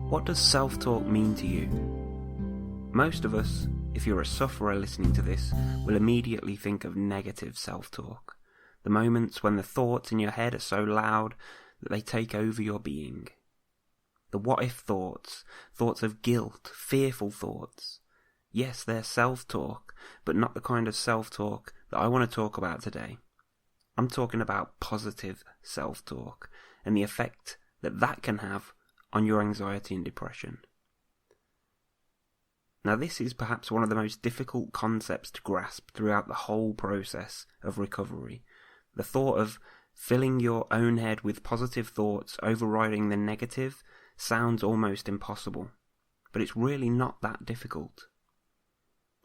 What does self-talk mean to you? Most of us, if you're a sufferer listening to this, will immediately think of negative self-talk. The moments when the thoughts in your head are so loud that they take over your being. The what-if thoughts, thoughts of guilt, fearful thoughts. Yes, they're self-talk, but not the kind of self-talk that I want to talk about today. I'm talking about positive self-talk and the effect that that can have on your anxiety and depression. Now, this is perhaps one of the most difficult concepts to grasp throughout the whole process of recovery. The thought of filling your own head with positive thoughts overriding the negative sounds almost impossible, but it's really not that difficult.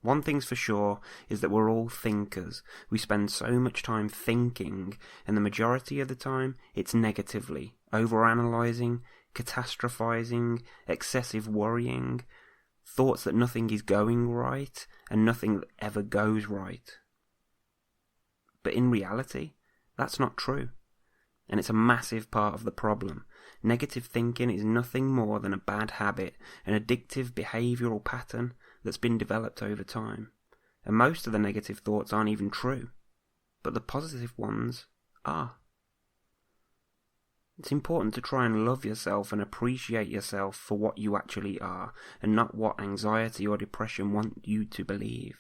One thing's for sure is that we're all thinkers. We spend so much time thinking, and the majority of the time it's negatively, overanalyzing, catastrophizing, excessive worrying, thoughts that nothing is going right and nothing that ever goes right. But in reality, that's not true, and it's a massive part of the problem. Negative thinking is nothing more than a bad habit, an addictive behavioural pattern that's been developed over time. And most of the negative thoughts aren't even true, but the positive ones are. It's important to try and love yourself and appreciate yourself for what you actually are, and not what anxiety or depression want you to believe.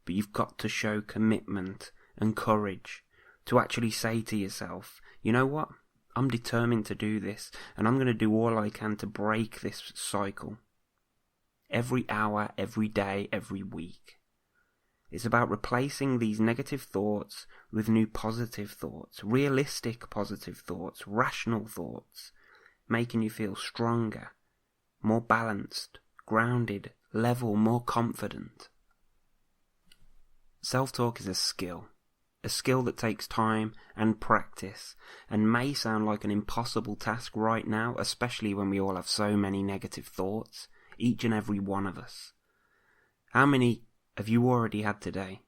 But you've got to show commitment and courage to actually say to yourself, you know what? I'm determined to do this, and I'm going to do all I can to break this cycle. Every hour, every day, every week. It's about replacing these negative thoughts with new positive thoughts, realistic positive thoughts, rational thoughts, making you feel stronger, more balanced, grounded, level, more confident. Self-talk is a skill that takes time and practice, and may sound like an impossible task right now, especially when we all have so many negative thoughts, each and every one of us. How many have you already had today?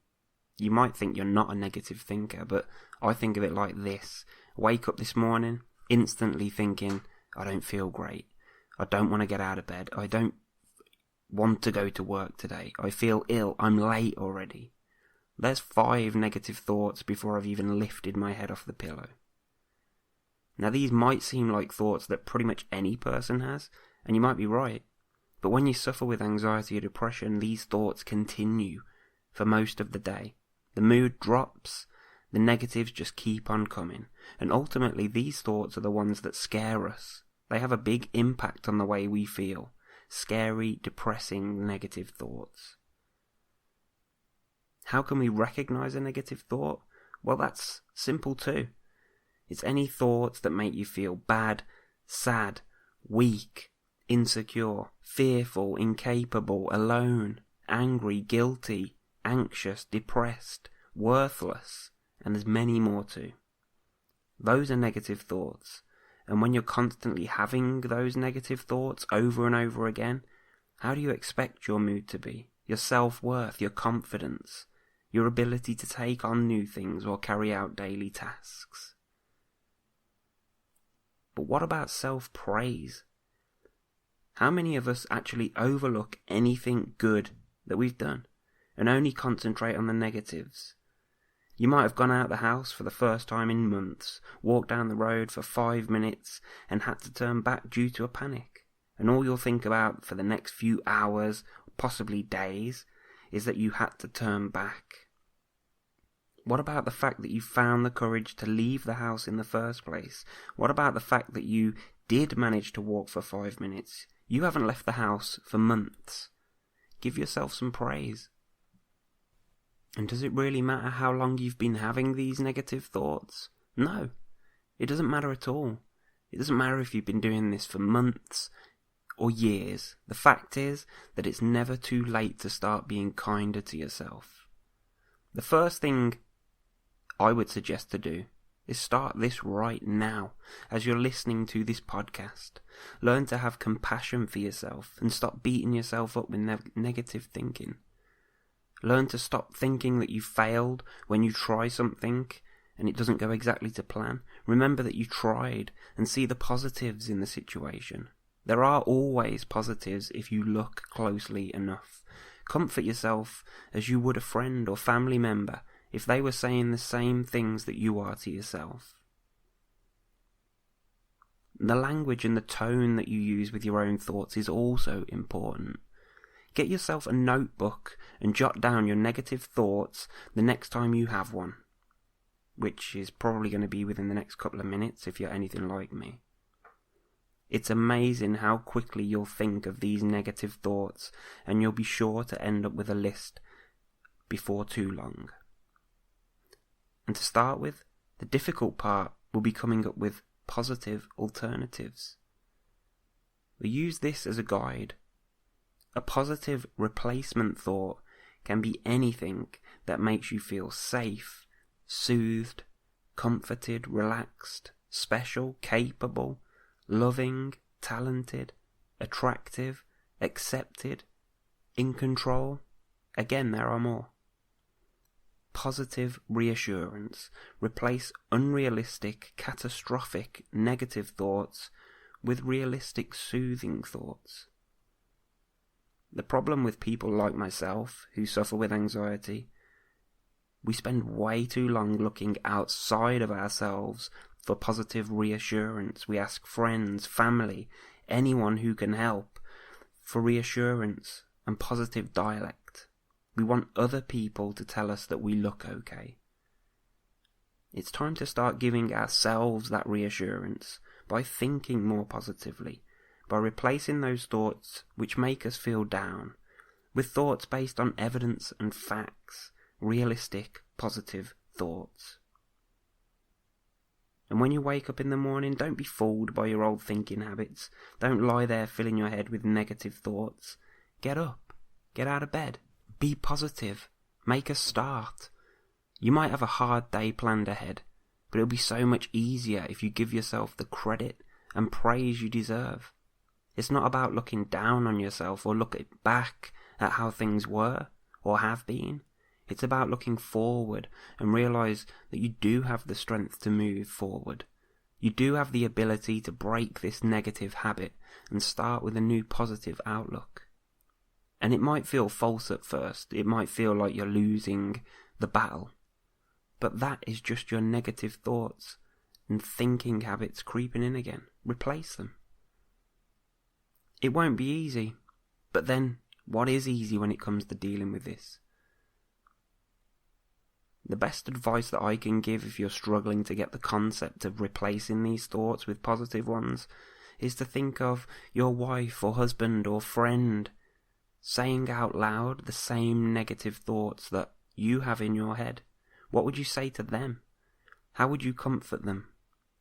You might think you're not a negative thinker, but I think of it like this. Wake up this morning, instantly thinking, I don't feel great. I don't want to get out of bed. I don't want to go to work today. I feel ill. I'm late already. There's 5 negative thoughts before I've even lifted my head off the pillow. Now, these might seem like thoughts that pretty much any person has, and you might be right. But when you suffer with anxiety or depression, these thoughts continue for most of the day. The mood drops, the negatives just keep on coming, and ultimately these thoughts are the ones that scare us. They have a big impact on the way we feel. Scary, depressing, negative thoughts. How can we recognize a negative thought? Well, that's simple too. It's any thoughts that make you feel bad, sad, weak, insecure, fearful, incapable, alone, angry, guilty, anxious, depressed, worthless, and there's many more too. Those are negative thoughts, and when you're constantly having those negative thoughts over and over again, how do you expect your mood to be? Your self-worth, your confidence, your ability to take on new things or carry out daily tasks? But what about self-praise? How many of us actually overlook anything good that we've done and only concentrate on the negatives? You might have gone out the house for the first time in months, walked down the road for 5 minutes and had to turn back due to a panic. And all you'll think about for the next few hours, possibly days, is that you had to turn back. What about the fact that you found the courage to leave the house in the first place? What about the fact that you did manage to walk for 5 minutes? You haven't left the house for months. Give yourself some praise. And does it really matter how long you've been having these negative thoughts? No, it doesn't matter at all. It doesn't matter if you've been doing this for months or years. The fact is that it's never too late to start being kinder to yourself. The first thing I would suggest to do is start this right now as you're listening to this podcast. Learn to have compassion for yourself and stop beating yourself up with negative thinking. Learn to stop thinking that you failed when you try something and it doesn't go exactly to plan. Remember that you tried and see the positives in the situation. There are always positives if you look closely enough. Comfort yourself as you would a friend or family member if they were saying the same things that you are to yourself. The language and the tone that you use with your own thoughts is also important. Get yourself a notebook and jot down your negative thoughts the next time you have one, which is probably going to be within the next couple of minutes if you're anything like me. It's amazing how quickly you'll think of these negative thoughts, and you'll be sure to end up with a list before too long. And to start with, the difficult part will be coming up with positive alternatives. We use this as a guide. A positive replacement thought can be anything that makes you feel safe, soothed, comforted, relaxed, special, capable, loving, talented, attractive, accepted, in control. Again, there are more. Positive reassurance. Replace unrealistic, catastrophic, negative thoughts with realistic, soothing thoughts. The problem with people like myself who suffer with anxiety, we spend way too long looking outside of ourselves for positive reassurance. We ask friends, family, anyone who can help for reassurance and positive dialect. We want other people to tell us that we look okay. It's time to start giving ourselves that reassurance by thinking more positively, by replacing those thoughts which make us feel down with thoughts based on evidence and facts, realistic, positive thoughts. And when you wake up in the morning, don't be fooled by your old thinking habits. Don't lie there filling your head with negative thoughts. Get up, get out of bed, be positive, make a start. You might have a hard day planned ahead, but it'll be so much easier if you give yourself the credit and praise you deserve. It's not about looking down on yourself or looking back at how things were or have been. It's about looking forward and realize that you do have the strength to move forward. You do have the ability to break this negative habit and start with a new positive outlook. And it might feel false at first. It might feel like you're losing the battle. But that is just your negative thoughts and thinking habits creeping in again. Replace them. It won't be easy, but then what is easy when it comes to dealing with this? The best advice that I can give if you're struggling to get the concept of replacing these thoughts with positive ones is to think of your wife or husband or friend saying out loud the same negative thoughts that you have in your head. What would you say to them? How would you comfort them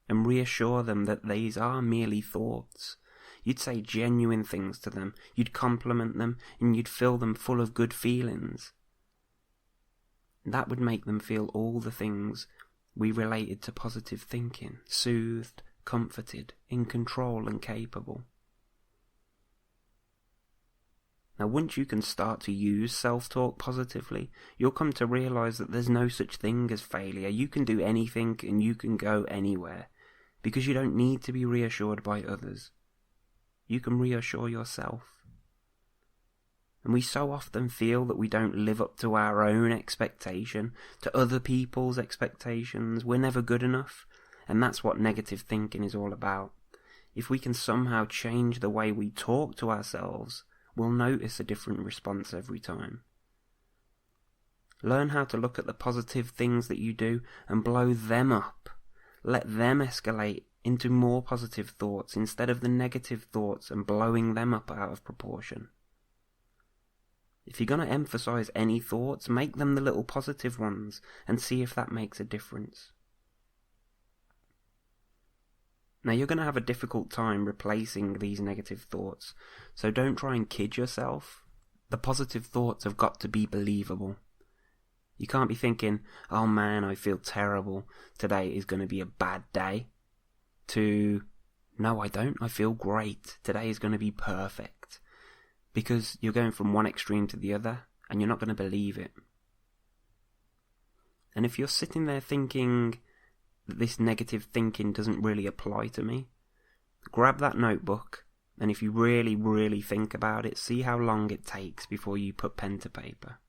and reassure them that these are merely thoughts? You'd say genuine things to them, you'd compliment them, and you'd fill them full of good feelings. That would make them feel all the things we related to positive thinking: soothed, comforted, in control and capable. Now, once you can start to use self-talk positively, you'll come to realize that there's no such thing as failure. You can do anything and you can go anywhere, because you don't need to be reassured by others. You can reassure yourself. And we so often feel that we don't live up to our own expectation, to other people's expectations. We're never good enough. And that's what negative thinking is all about. If we can somehow change the way we talk to ourselves, we'll notice a different response every time. Learn how to look at the positive things that you do and blow them up. Let them escalate into more positive thoughts instead of the negative thoughts and blowing them up out of proportion. If you're going to emphasize any thoughts, make them the little positive ones and see if that makes a difference. Now, you're going to have a difficult time replacing these negative thoughts, so don't try and kid yourself. The positive thoughts have got to be believable. You can't be thinking, oh man, I feel terrible, today is going to be a bad day, to, no I don't, I feel great, today is going to be perfect. Because you're going from one extreme to the other, and you're not going to believe it. And if you're sitting there thinking that this negative thinking doesn't really apply to me, grab that notebook, And if you really, really think about it, see how long it takes before you put pen to paper.